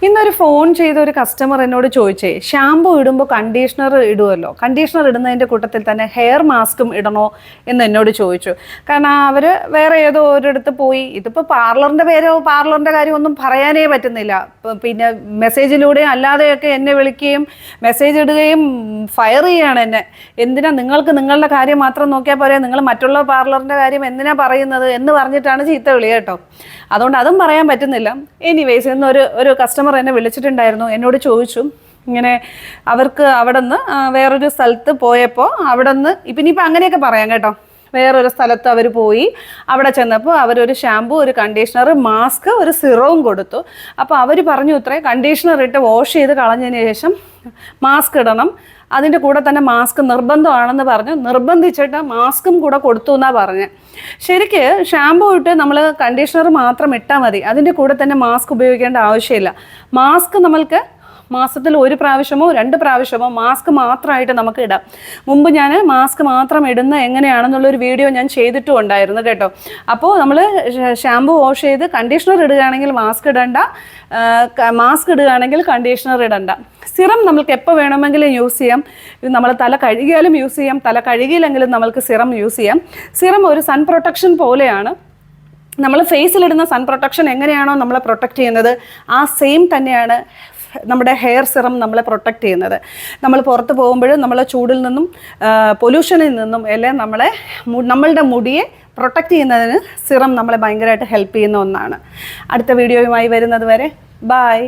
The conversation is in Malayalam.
ഇന്നൊരു ഫോൺ ചെയ്ത ഒരു കസ്റ്റമർ എന്നോട് ചോദിച്ചേ, ഷാമ്പു ഇടുമ്പോൾ കണ്ടീഷണർ ഇടുമല്ലോ, കണ്ടീഷണർ ഇടുന്നതിൻ്റെ കൂട്ടത്തിൽ തന്നെ ഹെയർ മാസ്കും ഇടണോ എന്ന് എന്നോട് ചോദിച്ചു. കാരണം അവർ വേറെ ഏതോ ഒരിടത്ത് പോയി, ഇതിപ്പോൾ പാർലറിൻ്റെ കാര്യമൊന്നും പറയാനേ പറ്റുന്നില്ല. പിന്നെ മെസ്സേജിലൂടെയും അല്ലാതെയൊക്കെ എന്നെ വിളിക്കുകയും മെസ്സേജ് ഇടുകയും ഫയർ ചെയ്യുകയാണ് എന്നെ. എന്തിനാ നിങ്ങൾക്ക് നിങ്ങളുടെ കാര്യം മാത്രം നോക്കിയാൽ പോരെ, നിങ്ങൾ മറ്റുള്ള പാർലറിൻ്റെ കാര്യം എന്തിനാ പറയുന്നത് എന്ന് പറഞ്ഞിട്ടാണ് ചീത്ത വിളി കേട്ടോ. അതുകൊണ്ട് അതും പറയാൻ പറ്റുന്നില്ല. എനിവേസ് ഇന്നൊരു കസ്റ്റമർ എന്നെ വിളിച്ചിട്ടുണ്ടായിരുന്നു. എന്നോട് ചോദിച്ചു, ഇങ്ങനെ അവർക്ക് അവിടെ നിന്ന് വേറൊരു സ്ഥലത്ത് പോയപ്പോൾ അവിടെ നിന്ന് ഇനിയിപ്പോൾ അങ്ങനെയൊക്കെ പറയാം കേട്ടോ, വേറൊരു സ്ഥലത്ത് അവർ പോയി, അവിടെ ചെന്നപ്പോൾ അവരൊരു ഷാമ്പു, ഒരു കണ്ടീഷണർ, മാസ്ക്, ഒരു സിറവും കൊടുത്തു. അപ്പോൾ അവർ പറഞ്ഞു ഇത്രേ, കണ്ടീഷണർ ഇട്ട് വാഷ് ചെയ്ത് കളഞ്ഞതിന് ശേഷം മാസ്ക് ഇടണം, അതിൻ്റെ കൂടെ തന്നെ മാസ്ക് നിർബന്ധമാണെന്ന് പറഞ്ഞു. നിർബന്ധിച്ചിട്ട് മാസ്കും കൂടെ കൊടുത്തു എന്നാണ് പറഞ്ഞത്. ശരിക്ക് ഷാമ്പു ഇട്ട് നമ്മൾ കണ്ടീഷണർ മാത്രം ഇട്ടാൽ മതി, അതിൻ്റെ കൂടെ തന്നെ മാസ്ക് ഉപയോഗിക്കേണ്ട ആവശ്യമില്ല. മാസ്ക് നമ്മൾക്ക് മാസത്തിൽ 1 പ്രാവശ്യമോ 2 പ്രാവശ്യമോ മാസ്ക് മാത്രമായിട്ട് നമുക്ക് ഇടാം. മുമ്പ് ഞാൻ മാസ്ക് മാത്രം ഇടുന്ന എങ്ങനെയാണെന്നുള്ളൊരു വീഡിയോ ഞാൻ ചെയ്തിട്ടും ഉണ്ടായിരുന്നു കേട്ടോ. അപ്പോൾ നമ്മൾ ഷാമ്പു വാഷ് ചെയ്ത് കണ്ടീഷണർ ഇടുകയാണെങ്കിൽ മാസ്ക് ഇടണ്ട, മാസ്ക് ഇടുകയാണെങ്കിൽ കണ്ടീഷണർ ഇടണ്ട. സിറം നമുക്ക് എപ്പോൾ വേണമെങ്കിലും യൂസ് ചെയ്യാം. ഇത് നമ്മൾ തല കഴുകിയാലും യൂസ് ചെയ്യാം, തല കഴുകിയില്ലെങ്കിലും നമ്മൾക്ക് സിറം യൂസ് ചെയ്യാം. സിറം ഒരു സൺ പ്രൊട്ടക്ഷൻ പോലെയാണ്. നമ്മൾ ഫേസിലിടുന്ന സൺ പ്രൊട്ടക്ഷൻ എങ്ങനെയാണോ നമ്മളെ പ്രൊട്ടക്റ്റ് ചെയ്യുന്നത്, ആ സെയിം തന്നെയാണ് നമ്മുടെ ഹെയർ സിറം നമ്മളെ പ്രൊട്ടക്റ്റ് ചെയ്യുന്നത്. നമ്മൾ പുറത്ത് പോകുമ്പോഴും നമ്മളെ ചൂടിൽ നിന്നും പൊല്യൂഷനിൽ നിന്നും എല്ലാം നമ്മളുടെ മുടിയെ പ്രൊട്ടക്റ്റ് ചെയ്യുന്നതിന് സിറം നമ്മളെ ഭയങ്കരമായിട്ട് ഹെൽപ്പ് ചെയ്യുന്ന ഒന്നാണ്. അടുത്ത വീഡിയോയുമായി വരുന്നത് വരെ ബൈ.